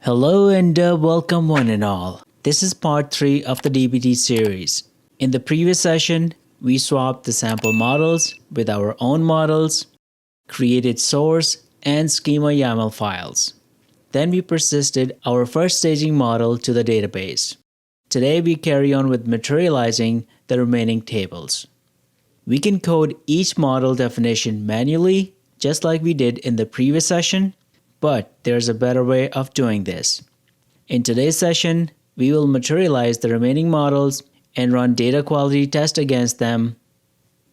Hello and welcome one and all. This is part 3 of the DBT series. In the previous session, we swapped the sample models with our own models, created source and Schema.yml files. Then we persisted our first staging model to the database. Today we carry on with materializing the remaining tables. We can code each model definition manually, just like we did in the previous session, but there's a better way of doing this. In today's session, we will materialize the remaining models and run data quality tests against them.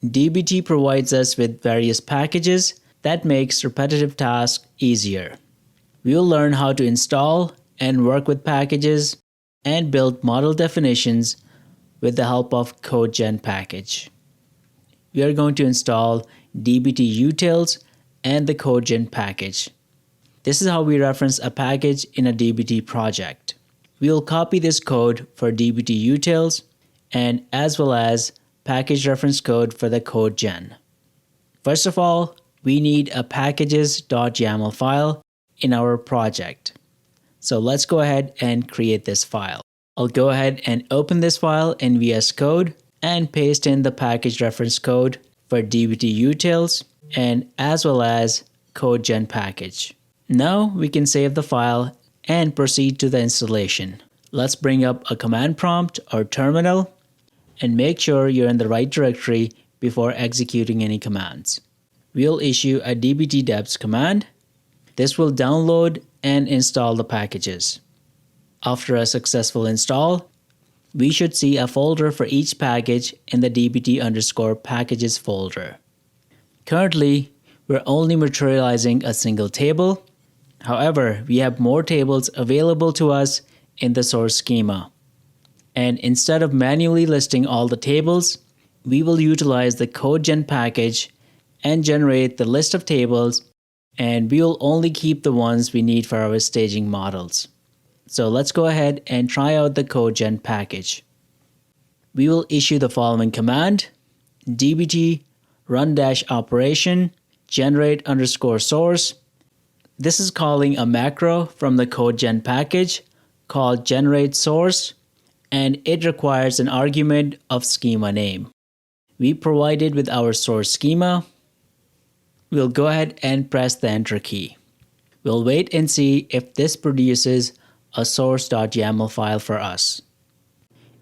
DBT provides us with various packages that makes repetitive tasks easier. We will learn how to install and work with packages and build model definitions with the help of codegen package. We are going to install DBT utils and the codegen package. This is how we reference a package in a DBT project. We will copy this code for DBT utils and as well as package reference code for the codegen. First of all, we need a packages.yml file in our project. So let's go ahead and create this file. I'll go ahead and open this file in VS Code and paste in the package reference code for DBT utils and as well as codegen package. Now we can save the file and proceed to the installation. Let's bring up a command prompt or terminal and make sure you're in the right directory before executing any commands. We'll issue a dbt deps command. This will download and install the packages. After a successful install, we should see a folder for each package in the dbt_packages folder. Currently, we're only materializing a single table. However, we have more tables available to us in the source schema. And instead of manually listing all the tables, we will utilize the codegen package and generate the list of tables, and we will only keep the ones we need for our staging models. So let's go ahead and try out the codegen package. We will issue the following command: dbt run-operation generate_source. This is calling a macro from the codegen package called generate source, and it requires an argument of schema name. We provided with our source schema. We'll go ahead and press the enter key. We'll wait and see if this produces a source.yml file for us.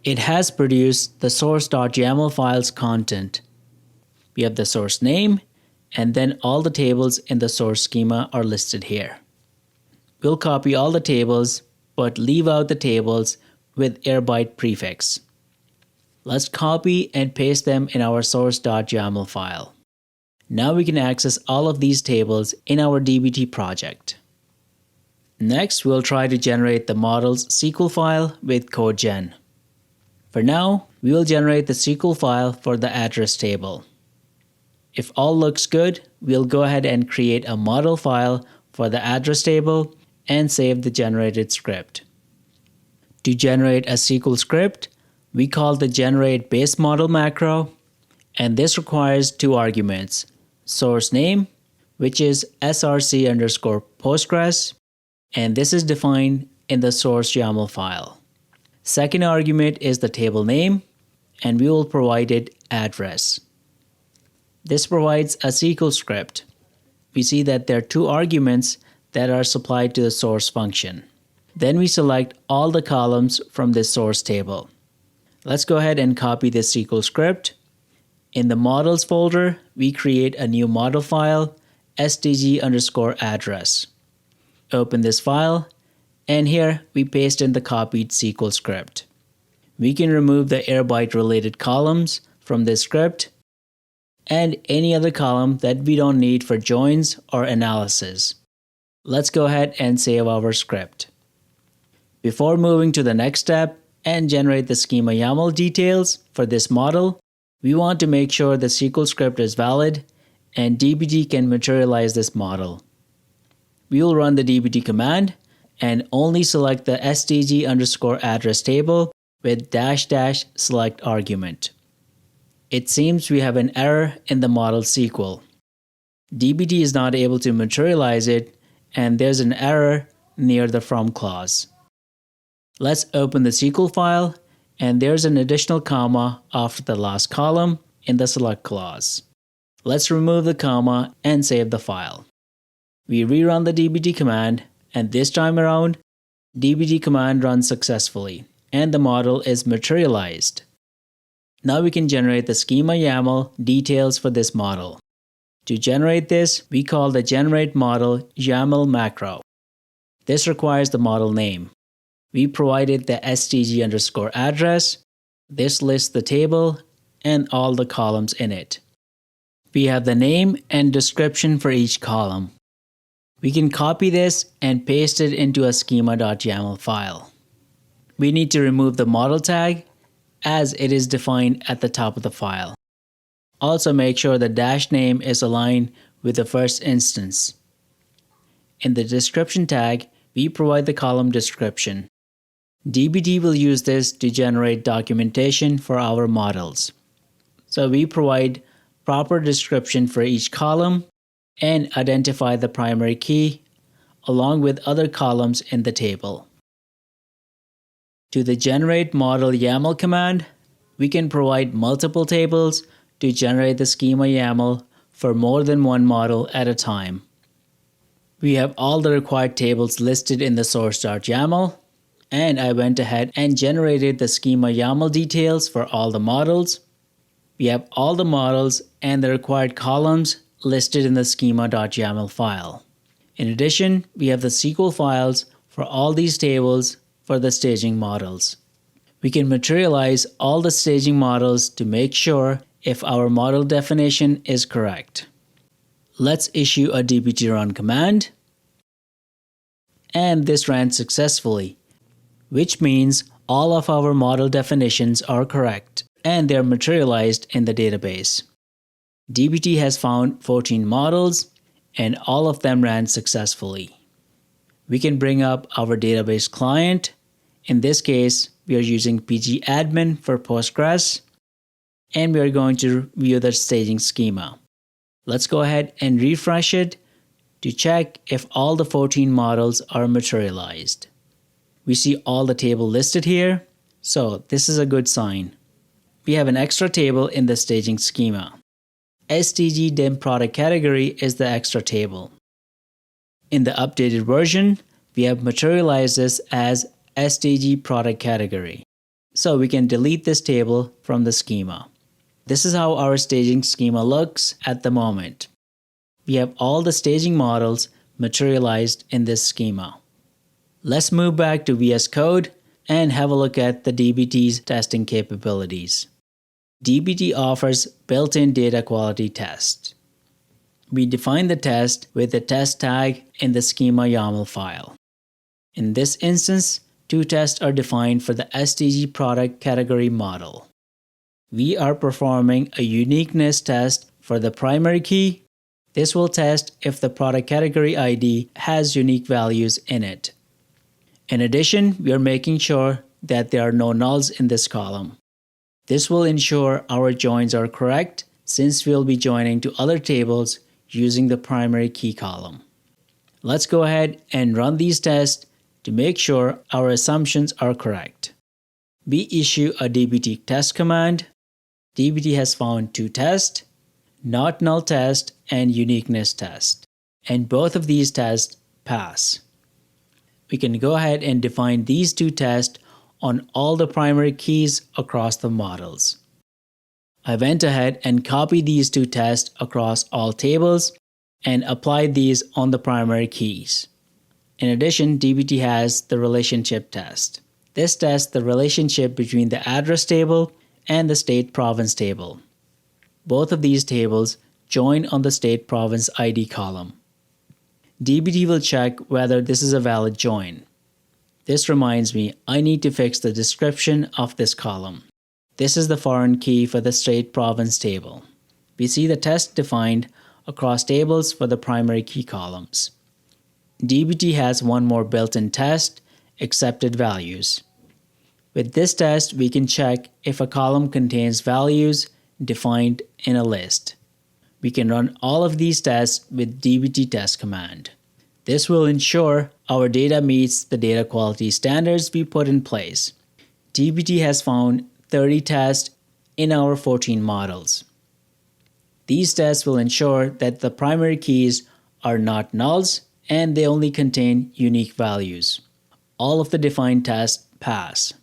It has produced the source.yml file's content. We have the source name, and then all the tables in the source schema are listed here. We'll copy all the tables, but leave out the tables with airbyte prefix. Let's copy and paste them in our source.yml file. Now we can access all of these tables in our DBT project. Next, we'll try to generate the model's SQL file with codegen. For now, we will generate the SQL file for the address table. If all looks good, we'll go ahead and create a model file for the address table and save the generated script. To generate a SQL script, we call the generate base model macro, and this requires 2 arguments: source name, which is src_postgres, and this is defined in the source YAML file. Second argument is the table name, and we will provide it address. This provides a SQL script. We see that there are 2 arguments that are supplied to the source function. Then we select all the columns from this source table. Let's go ahead and copy this SQL script. In the models folder, we create a new model file, stg_address. Open this file, and here we paste in the copied SQL script. We can remove the airbyte related columns from this script and any other column that we don't need for joins or analysis. Let's go ahead and save our script. Before moving to the next step and generate the Schema.yml details for this model, we want to make sure the SQL script is valid and DBT can materialize this model. We will run the dbt command and only select the stg_address table with -- select argument. It seems we have an error in the model SQL. DBT is not able to materialize it, and there's an error near the from clause. Let's open the SQL file, and there's an additional comma after the last column in the select clause. Let's remove the comma and save the file. We rerun the DBT command, and this time around, DBT command runs successfully, and the model is materialized. Now we can generate the Schema YAML details for this model. To generate this, we call the generate model YAML macro. This requires the model name. We provided the stg_address. This lists the table and all the columns in it. We have the name and description for each column. We can copy this and paste it into a schema.yml file. We need to remove the model tag as it is defined at the top of the file. Also make sure the dash name is aligned with the first instance. In the description tag, we provide the column description. DBT will use this to generate documentation for our models. So we provide proper description for each column and identify the primary key along with other columns in the table. To the generate model YAML command, we can provide multiple tables to generate the Schema YAML for more than one model at a time. We have all the required tables listed in the source.yml, and I went ahead and generated the Schema YAML details for all the models. We have all the models and the required columns listed in the schema.yml file. In addition, we have the SQL files for all these tables for the staging models. We can materialize all the staging models to make sure if our model definition is correct. Let's issue a dbt run command. And this ran successfully, which means all of our model definitions are correct and they're materialized in the database. DBT has found 14 models and all of them ran successfully. We can bring up our database client. In this case, we are using pgadmin for Postgres, and we are going to view the staging schema. Let's go ahead and refresh it to check if all the 14 models are materialized. We see all the table listed here, so this is a good sign. We have an extra table in the staging schema. stg_dim product category is the extra table. In the updated version, we have materialized this as stg product category. So we can delete this table from the schema. This is how our staging schema looks at the moment. We have all the staging models materialized in this schema. Let's move back to VS Code and have a look at the DBT's testing capabilities. DBT offers built-in data quality test. We define the test with the test tag in the Schema YAML file. In this instance, two tests are defined for the stg product category model. We are performing a uniqueness test for the primary key. This will test if the product category ID has unique values in it. In addition, we are making sure that there are no nulls in this column. This will ensure our joins are correct since we'll be joining to other tables using the primary key column. Let's go ahead and run these tests to make sure our assumptions are correct. We issue a dbt test command. DBT has found two tests, not null test and uniqueness test, and both of these tests pass. We can go ahead and define these two tests on all the primary keys across the models. I went ahead and copied these two tests across all tables and applied these on the primary keys. In addition, DBT has the relationship test. This tests the relationship between the address table and the state province table. Both of these tables join on the state province ID column. DBT will check whether this is a valid join. This reminds me, I need to fix the description of this column. This is the foreign key for the state province table. We see the test defined across tables for the primary key columns. DBT has one more built-in test, accepted values. With this test, we can check if a column contains values defined in a list. We can run all of these tests with dbt test command. This will ensure our data meets the data quality standards we put in place. DBT has found 30 tests in our 14 models. These tests will ensure that the primary keys are not nulls and they only contain unique values. All of the defined tests pass.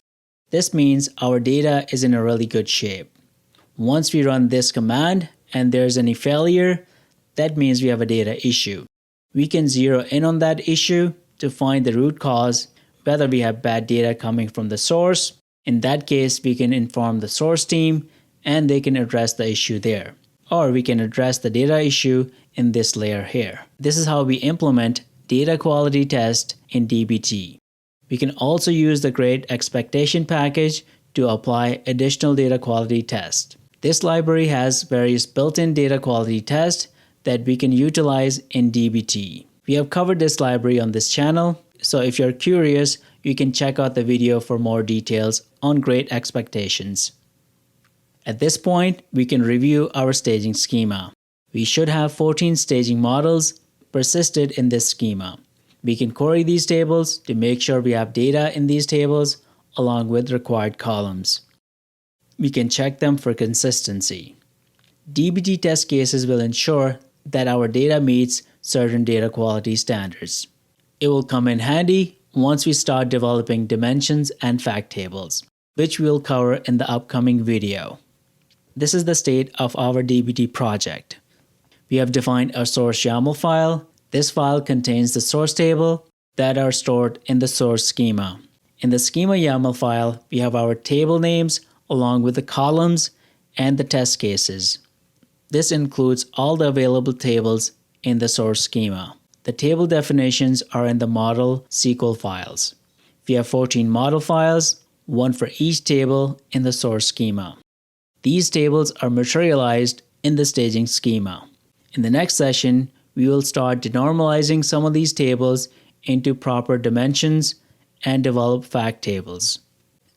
This means our data is in a really good shape. Once we run this command and there's any failure, that means we have a data issue. We can zero in on that issue to find the root cause, whether we have bad data coming from the source. In that case, we can inform the source team and they can address the issue there. Or we can address the data issue in this layer here. This is how we implement data quality test in DBT. We can also use the grade expectation package to apply additional data quality tests. This library has various built-in data quality tests that we can utilize in DBT. We have covered this library on this channel, so if you're curious, you can check out the video for more details on grade expectations. At this point, we can review our staging schema. We should have 14 staging models persisted in this schema. We can query these tables to make sure we have data in these tables along with required columns. We can check them for consistency. DBT test cases will ensure that our data meets certain data quality standards. It will come in handy once we start developing dimensions and fact tables, which we'll cover in the upcoming video. This is the state of our DBT project. We have defined a source YAML file. This file contains the source table that are stored in the source schema. In the Schema YAML file, we have our table names along with the columns and the test cases. This includes all the available tables in the source schema. The table definitions are in the Model SQL files. We have 14 model files, one for each table in the source schema. These tables are materialized in the staging schema. In the next session, we will start denormalizing some of these tables into proper dimensions and develop fact tables.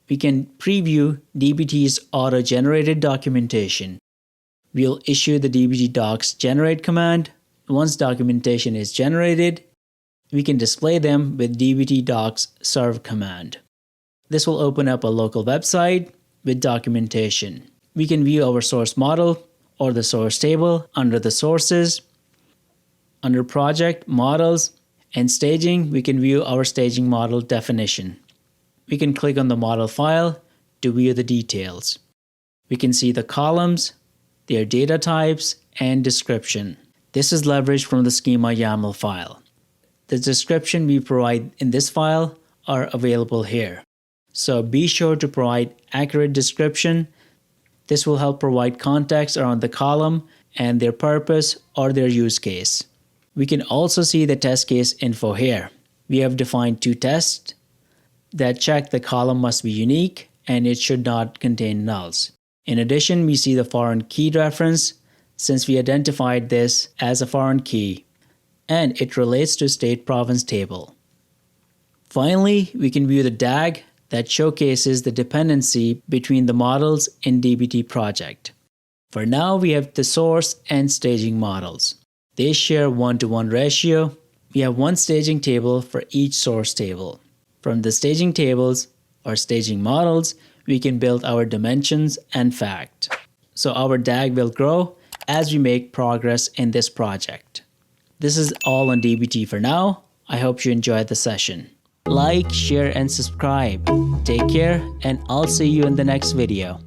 We can preview DBT's auto-generated documentation. We'll issue the DBT docs generate command. Once documentation is generated, we can display them with DBT docs serve command. This will open up a local website with documentation. We can view our source model or the source table under the sources. Under project, models, and staging, we can view our staging model definition. We can click on the model file to view the details. We can see the columns, their data types, and description. This is leveraged from the Schema YAML file. The description we provide in this file are available here. So be sure to provide accurate description. This will help provide context around the column and their purpose or their use case. We can also see the test case info here. We have defined 2 tests that check the column must be unique and it should not contain nulls. In addition, we see the foreign key reference since we identified this as a foreign key, and it relates to state province table. Finally, we can view the DAG that showcases the dependency between the models in DBT project. For now, we have the source and staging models. They share 1-to-1 ratio. We have one staging table for each source table. From the staging tables or staging models, we can build our dimensions and fact. So our DAG will grow as we make progress in this project. This is all on DBT for now. I hope you enjoyed the session. Like, share, and subscribe. Take care, and I'll see you in the next video.